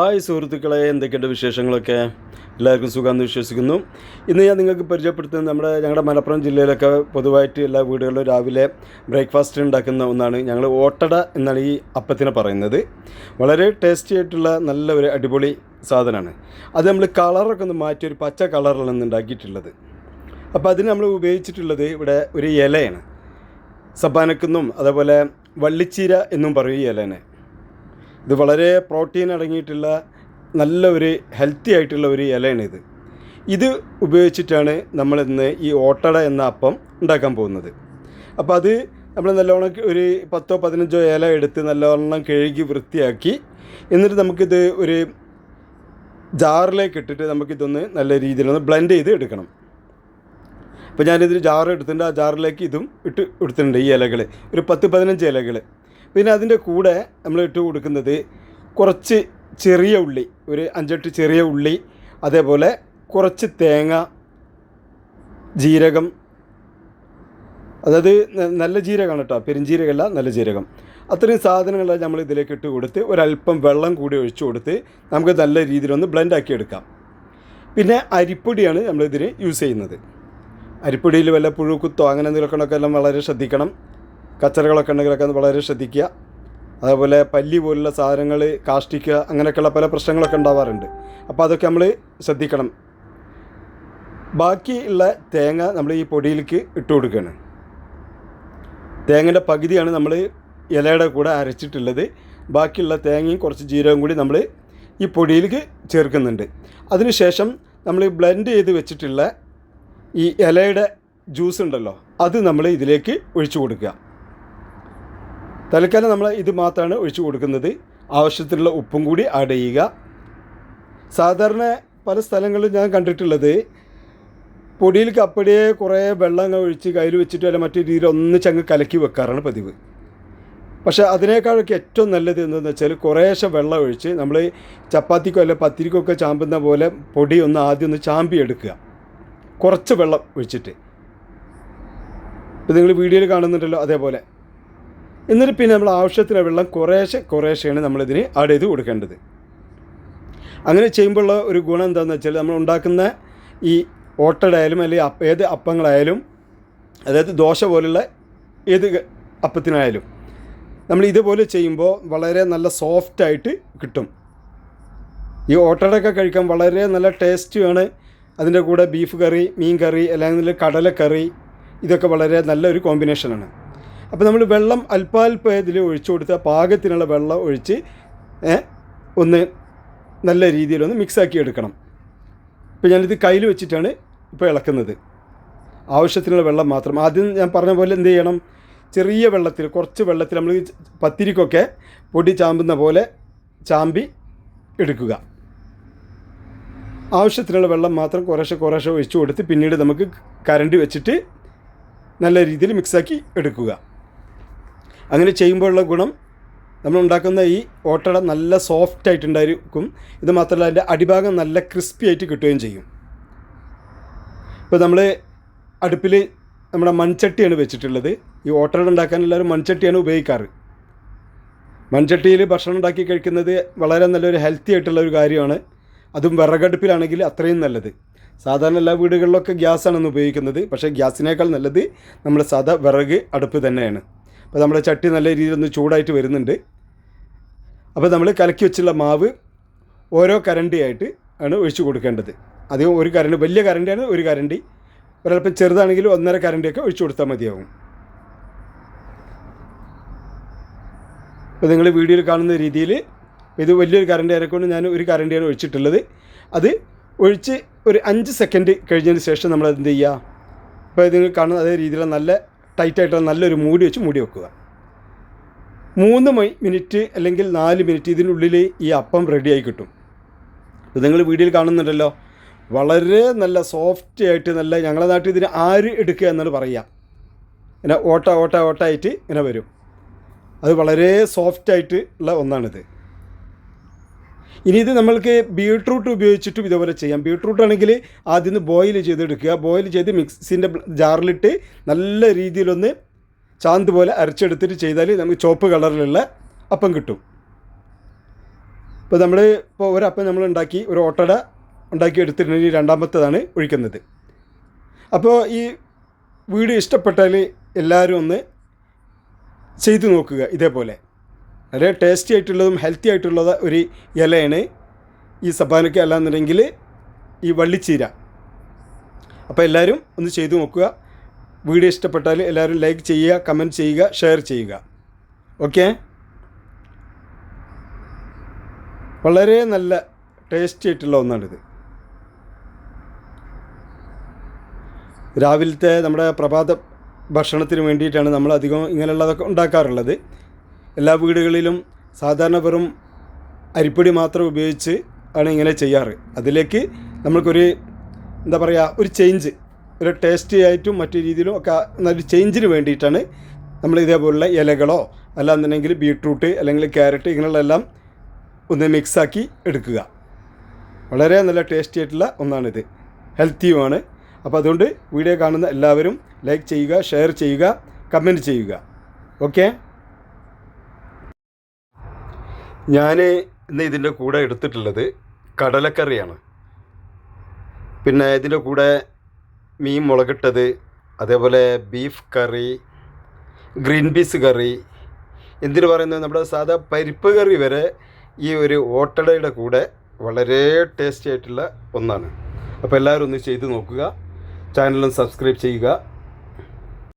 Hi സുഹൃത്തുക്കളെ, എന്തൊക്കെയുണ്ട് വിശേഷങ്ങളൊക്കെ? എല്ലാവർക്കും സുഖമെന്ന് വിശ്വസിക്കുന്നു. ഇന്ന് ഞാൻ നിങ്ങൾക്ക് പരിചയപ്പെടുത്തുന്നത് ഞങ്ങളുടെ മലപ്പുറം ജില്ലയിലൊക്കെ പൊതുവായിട്ട് എല്ലാ വീടുകളിലും രാവിലെ ബ്രേക്ക്ഫാസ്റ്റ് ഉണ്ടാക്കുന്ന ഒന്നാണ്. ഞങ്ങൾ ഓട്ടട എന്നാണ് ഈ അപ്പത്തിനെ പറയുന്നത്. വളരെ ടേസ്റ്റി ആയിട്ടുള്ള നല്ല ഒരു അടിപൊളി സാധനമാണ്. അത് നമ്മൾ കളറൊക്കെ ഒന്ന് മാറ്റി ഒരു പച്ച കളറിലാണ് ഉണ്ടാക്കിയിട്ടുള്ളത്. അപ്പോൾ അതിന് നമ്മൾ ഉപയോഗിച്ചിട്ടുള്ളത് ഇവിടെ ഒരു ഇലയാണ്. സബാനക്കെന്നും അതേപോലെ വള്ളിച്ചീര എന്നും പറയും ഈ ഇലേനെ. ഇത് വളരെ പ്രോട്ടീൻ അടങ്ങിയിട്ടുള്ള നല്ല ഒരു ഹെൽത്തി ആയിട്ടുള്ള ഒരു ഇലയാണിത്. ഇത് ഉപയോഗിച്ചിട്ടാണ് നമ്മളിന്ന് ഈ ഓട്ടട എന്ന അപ്പം ഉണ്ടാക്കാൻ പോകുന്നത്. അപ്പോൾ അത് നമ്മൾ നല്ലോണം ഒരു 10-15 ഇല എടുത്ത് നല്ലോണം കഴുകി വൃത്തിയാക്കി എന്നിട്ട് നമുക്കിത് ഒരു ജാറിലേക്ക് ഇട്ടിട്ട് നമുക്കിതൊന്ന് നല്ല രീതിയിലൊന്ന് ബ്ലെൻഡ് ചെയ്ത് എടുക്കണം. അപ്പോൾ ഞാനിതിൽ ജാർ എടുത്തിട്ടുണ്ട്. ആ ജാറിലേക്ക് ഇതും എടുത്തിട്ടുണ്ട്. ഈ ഇലകൾ ഒരു 10-15 ഇലകൾ. പിന്നെ അതിൻ്റെ കൂടെ നമ്മൾ ഇട്ട് കൊടുക്കുന്നത് കുറച്ച് ചെറിയ ഉള്ളി, ഒരു 5-8 ചെറിയ ഉള്ളി, അതേപോലെ കുറച്ച് തേങ്ങ, ജീരകം, അതായത് നല്ല ജീരകമാണ് കേട്ടോ, പെരുംജീരകമല്ല, നല്ല ജീരകം. അത്രയും സാധനങ്ങളെല്ലാം നമ്മൾ ഇതിലേക്ക് ഇട്ട് കൊടുത്ത് ഒരല്പം വെള്ളം കൂടി ഒഴിച്ചു കൊടുത്ത് നമുക്ക് നല്ല രീതിയിലൊന്ന് ബ്ലെൻഡാക്കി എടുക്കാം. പിന്നെ അരിപ്പൊടിയാണ് നമ്മളിതിന് യൂസ് ചെയ്യുന്നത്. അരിപ്പൊടിയിൽ വല്ല പുഴുക്കുത്തോ അങ്ങനെ എന്തെങ്കിലുമൊക്കെ എല്ലാം വളരെ ശ്രദ്ധിക്കണം. കച്ചറകളൊക്കെ ഉണ്ടെങ്കിലൊക്കെ വളരെ ശ്രദ്ധിക്കുക. അതേപോലെ പല്ലി പോലുള്ള സാധനങ്ങൾ കാഷ്ടിക്കുക, അങ്ങനെയൊക്കെയുള്ള പല പ്രശ്നങ്ങളൊക്കെ ഉണ്ടാവാറുണ്ട്. അപ്പോൾ അതൊക്കെ നമ്മൾ ശ്രദ്ധിക്കണം. ബാക്കിയുള്ള തേങ്ങ നമ്മൾ ഈ പൊടിയിലേക്ക് ഇട്ട് കൊടുക്കുകയാണ്. തേങ്ങയുടെ പകുതിയാണ് നമ്മൾ ഇലയുടെ കൂടെ അരച്ചിട്ടുള്ളത്. ബാക്കിയുള്ള തേങ്ങയും കുറച്ച് ജീരകവും കൂടി നമ്മൾ ഈ പൊടിയിലേക്ക് ചേർക്കുന്നുണ്ട്. അതിനുശേഷം നമ്മൾ ബ്ലെൻഡ് ചെയ്ത് വെച്ചിട്ടുള്ള ഈ ഇലയുടെ ജ്യൂസ് ഉണ്ടല്ലോ, അത് നമ്മൾ ഇതിലേക്ക് ഒഴിച്ചു കൊടുക്കുക. തൽക്കാലം നമ്മൾ ഇത് മാത്രമാണ് ഒഴിച്ചു കൊടുക്കുന്നത്. ആവശ്യത്തിനുള്ള ഉപ്പും കൂടി ആഡ് ചെയ്യുക. സാധാരണ പല സ്ഥലങ്ങളിലും ഞാൻ കണ്ടിട്ടുള്ളത് പൊടിയിലേക്ക് അപ്പടിയെ കുറേ വെള്ളം ഒഴിച്ച് കയ്യിൽ വെച്ചിട്ട് അല്ല മറ്റു രീതിയിൽ ഒന്നിച്ചങ്ങ് കലക്കി വെക്കാറാണ് പതിവ്. പക്ഷേ അതിനേക്കാളൊക്കെ ഏറ്റവും നല്ലത് എന്താണെന്ന് വെച്ചാൽ കുറേശ്ശെ വെള്ളം ഒഴിച്ച് നമ്മൾ ചപ്പാത്തിക്കോ അല്ല പത്തിരിക്കൊക്കെ ചാമ്പുന്ന പോലെ പൊടി ഒന്ന് ആദ്യം ഒന്ന് ചാമ്പി എടുക്കുക, കുറച്ച് വെള്ളം ഒഴിച്ചിട്ട്. ഇപ്പോൾ നിങ്ങൾ വീഡിയോയിൽ കാണുന്നുണ്ടല്ലോ അതേപോലെ. എന്നിട്ട് പിന്നെ നമ്മൾ ആവശ്യത്തിന് വെള്ളം കുറേശ്ശെയാണ് നമ്മളിതിന് ആഡ് ചെയ്ത് കൊടുക്കേണ്ടത്. അങ്ങനെ ചെയ്യുമ്പോഴുള്ള ഒരു ഗുണം എന്താണെന്ന് വെച്ചാൽ നമ്മൾ ഉണ്ടാക്കുന്ന ഈ ഓട്ടടയായാലും അല്ലെങ്കിൽ ഏത് അപ്പങ്ങളായാലും, അതായത് ദോശ പോലുള്ള ഏത് അപ്പത്തിനായാലും നമ്മൾ ഇതുപോലെ ചെയ്യുമ്പോൾ വളരെ നല്ല സോഫ്റ്റായിട്ട് കിട്ടും. ഈ ഓട്ടടയൊക്കെ കഴിക്കാൻ വളരെ നല്ല ടേസ്റ്റുമാണ്. അതിൻ്റെ കൂടെ ബീഫ് കറി, മീൻ കറി, അല്ലെങ്കിൽ കടലക്കറി, ഇതൊക്കെ വളരെ നല്ലൊരു കോമ്പിനേഷനാണ്. അപ്പോൾ നമ്മൾ വെള്ളം അല്പാൽപ്പം ഇതിൽ ഒഴിച്ചു കൊടുത്താൽ പാകത്തിനുള്ള വെള്ളം ഒഴിച്ച് ഒന്ന് നല്ല രീതിയിലൊന്ന് മിക്സാക്കി എടുക്കണം. ഇപ്പോൾ ഞാനിത് കയ്യിൽ വെച്ചിട്ടാണ് ഇപ്പോൾ ഇളക്കുന്നത്. ആവശ്യത്തിനുള്ള വെള്ളം മാത്രം. ആദ്യം ഞാൻ പറഞ്ഞ പോലെ എന്ത് ചെയ്യണം, ചെറിയ വെള്ളത്തിൽ, കുറച്ച് വെള്ളത്തിൽ നമ്മൾ പത്തിരിക്കൊക്കെ പൊടി ചാമ്പുന്ന പോലെ ചാമ്പി എടുക്കുക. ആവശ്യത്തിനുള്ള വെള്ളം മാത്രം കുറേശ്ശെ ഒഴിച്ചു കൊടുത്ത് പിന്നീട് നമുക്ക് കരണ്ടി വെച്ചിട്ട് നല്ല രീതിയിൽ മിക്സാക്കി എടുക്കുക. അങ്ങനെ ചെയ്യുമ്പോഴുള്ള ഗുണം നമ്മൾ ഉണ്ടാക്കുന്ന ഈ ഓട്ടട നല്ല സോഫ്റ്റായിട്ടുണ്ടായിരിക്കും. ഇത് മാത്രമല്ല അതിൻ്റെ അടിഭാഗം നല്ല ക്രിസ്പി ആയിട്ട് കിട്ടുകയും ചെയ്യും. ഇപ്പോൾ നമ്മൾ അടുപ്പിൽ നമ്മുടെ മൺചട്ടിയാണ് വെച്ചിട്ടുള്ളത്. ഈ ഓട്ടട ഉണ്ടാക്കാൻ എല്ലാവരും മൺചട്ടിയാണ് ഉപയോഗിക്കാറ്. മൺചട്ടിയിൽ ഭക്ഷണം ഉണ്ടാക്കി കഴിക്കുന്നത് വളരെ നല്ലൊരു ഹെൽത്തി ആയിട്ടുള്ള ഒരു കാര്യമാണ്. അതും വിറകടുപ്പിലാണെങ്കിൽ അത്രയും നല്ലത്. സാധാരണ എല്ലാ വീടുകളിലൊക്കെ ഗ്യാസാണ് ഉപയോഗിക്കുന്നത്. പക്ഷേ ഗ്യാസിനേക്കാൾ നല്ലത് നമ്മൾ സാധാ വിറക് അടുപ്പ് തന്നെയാണ്. അപ്പോൾ നമ്മുടെ ചട്ടി നല്ല രീതിയിലൊന്ന് ചൂടായിട്ട് വരുന്നുണ്ട്. അപ്പോൾ നമ്മൾ കലക്കി വെച്ചുള്ള മാവ് ഓരോ കരണ്ടിയായിട്ട് ആണ് ഒഴിച്ചു കൊടുക്കേണ്ടത്. അധികം ഒരു കരണ്ടി, വലിയ കരണ്ടിയാണ് ഒരു കരണ്ടി, ഒരൽപ്പം ചെറുതാണെങ്കിൽ 1.5 കരണ്ടിയൊക്കെ ഒഴിച്ചു കൊടുത്താൽ മതിയാവും. അപ്പോൾ നിങ്ങൾ വീഡിയോയിൽ കാണുന്ന രീതിയിൽ ഇത് വലിയൊരു കരണ്ടി ആയതുകൊണ്ട് ഞാൻ ഒരു കരണ്ടിയാണ് ഒഴിച്ചിട്ടുള്ളത്. അത് ഒഴിച്ച് ഒരു 5 സെക്കൻഡ് കഴിഞ്ഞതിന് ശേഷം നമ്മൾ എന്ത് ചെയ്യുക, ഇപ്പോൾ നിങ്ങൾ കാണുന്ന അതേ രീതിയിൽ നല്ല ടൈറ്റായിട്ടുള്ള നല്ലൊരു മൂടി വെച്ച് മൂടി വെക്കുക. 3 മിനിറ്റ് അല്ലെങ്കിൽ 4 മിനിറ്റ് ഇതിനുള്ളിൽ ഈ അപ്പം റെഡിയായി കിട്ടും. ഇത് നിങ്ങൾ വീഡിയോയിൽ കാണുന്നുണ്ടല്ലോ, വളരെ നല്ല സോഫ്റ്റ് ആയിട്ട് നല്ല, ഞങ്ങളുടെ നാട്ടിൽ ഇതിന് ആര് എടുക്കുക എന്നാണ് പറയുക. ഇങ്ങനെ ഓട്ടായിട്ട് ഇങ്ങനെ വരും. അത് വളരെ സോഫ്റ്റായിട്ട് ഉള്ള ഒന്നാണിത്. ഇനി ഇത് നമ്മൾക്ക് ബീട്രൂട്ട് ഉപയോഗിച്ചിട്ടും ഇതേപോലെ ചെയ്യാം. ബീട്രൂട്ട് ആണെങ്കിൽ ആദ്യം ബോയിൽ ചെയ്തെടുക്കുക. ബോയിൽ ചെയ്ത് മിക്സിൻ്റെ ജാറിലിട്ട് നല്ല രീതിയിലൊന്ന് ചാന്ത് പോലെ അരച്ചെടുത്തിട്ട് ചെയ്താൽ നമുക്ക് ചുവപ്പ് കളറിലുള്ള അപ്പം കിട്ടും. ഇപ്പോൾ ഒരപ്പം നമ്മൾ ഉണ്ടാക്കി ഒരു ഓട്ടട ഉണ്ടാക്കി എടുത്തിട്ടുണ്ടെങ്കിൽ രണ്ടാമത്തേതാണ് ഒഴിക്കുന്നത്. അപ്പോൾ ഈ വീഡിയോ ഇഷ്ടപ്പെട്ടാൽ എല്ലാവരും ഒന്ന് ചെയ്തു നോക്കുക. ഇതേപോലെ വളരെ ടേസ്റ്റി ആയിട്ടുള്ളതും ഹെൽത്തി ആയിട്ടുള്ളത് ഒരു ഇലയാണ് ഈ സബാനക്ക, അല്ലാന്നുണ്ടെങ്കിൽ ഈ വള്ളിച്ചീര. അപ്പോൾ എല്ലാവരും ഒന്ന് ചെയ്തു നോക്കുക. വീഡിയോ ഇഷ്ടപ്പെട്ടാൽ എല്ലാവരും ലൈക്ക് ചെയ്യുക, കമൻറ്റ് ചെയ്യുക, ഷെയർ ചെയ്യുക. ഓക്കെ. വളരെ നല്ല ടേസ്റ്റി ആയിട്ടുള്ള ഒന്നാണിത്. രാവിലത്തെ നമ്മുടെ പ്രഭാത ഭക്ഷണത്തിന് വേണ്ടിയിട്ടാണ് നമ്മൾ അധികം ഇങ്ങനെയുള്ളതൊക്കെ ഉണ്ടാക്കാറുള്ളത്. എല്ലാ വീടുകളിലും സാധാരണ വെറും അരിപ്പൊടി മാത്രം ഉപയോഗിച്ച് ആണ് ഇങ്ങനെ ചെയ്യാറ്. അതിലേക്ക് നമ്മൾക്കൊരു ഒരു ചേഞ്ച്, ഒരു ടേസ്റ്റി ആയിട്ടും മറ്റു രീതിയിലും ഒക്കെ നല്ലൊരു ചേഞ്ചിന് വേണ്ടിയിട്ടാണ് നമ്മൾ ഇതേപോലുള്ള ഇലകളോ അല്ലാന്നുണ്ടെങ്കിൽ ബീട്രൂട്ട് അല്ലെങ്കിൽ ക്യാരറ്റ് ഇങ്ങനെയുള്ളതെല്ലാം ഒന്ന് മിക്സാക്കി എടുക്കുക. വളരെ നല്ല ടേസ്റ്റി ആയിട്ടുള്ള ഒന്നാണിത്, ഹെൽത്തിയുമാണ്. അപ്പോൾ അതുകൊണ്ട് വീഡിയോ കാണുന്ന എല്ലാവരും ലൈക്ക് ചെയ്യുക, ഷെയർ ചെയ്യുക, കമൻറ്റ് ചെയ്യുക. ഓക്കെ. ഞാൻ ഇന്ന് ഇതിൻ്റെ കൂടെ എടുത്തിട്ടുള്ളത് കടലക്കറിയാണ്. പിന്നെ ഇതിൻ്റെ കൂടെ മീൻ മുളകിട്ടത്, അതേപോലെ ബീഫ് കറി, ഗ്രീൻ പീസ് കറി, എന്തിനു പറയുന്നത് നമ്മുടെ സാധാ പരിപ്പ് കറി വരെ ഈ ഒരു ഓട്ടടയുടെ കൂടെ വളരെ ടേസ്റ്റി ആയിട്ടുള്ള ഒന്നാണ്. അപ്പോൾ എല്ലാവരും ഒന്ന് ചെയ്ത് നോക്കുക. ചാനലും സബ്സ്ക്രൈബ് ചെയ്യുക.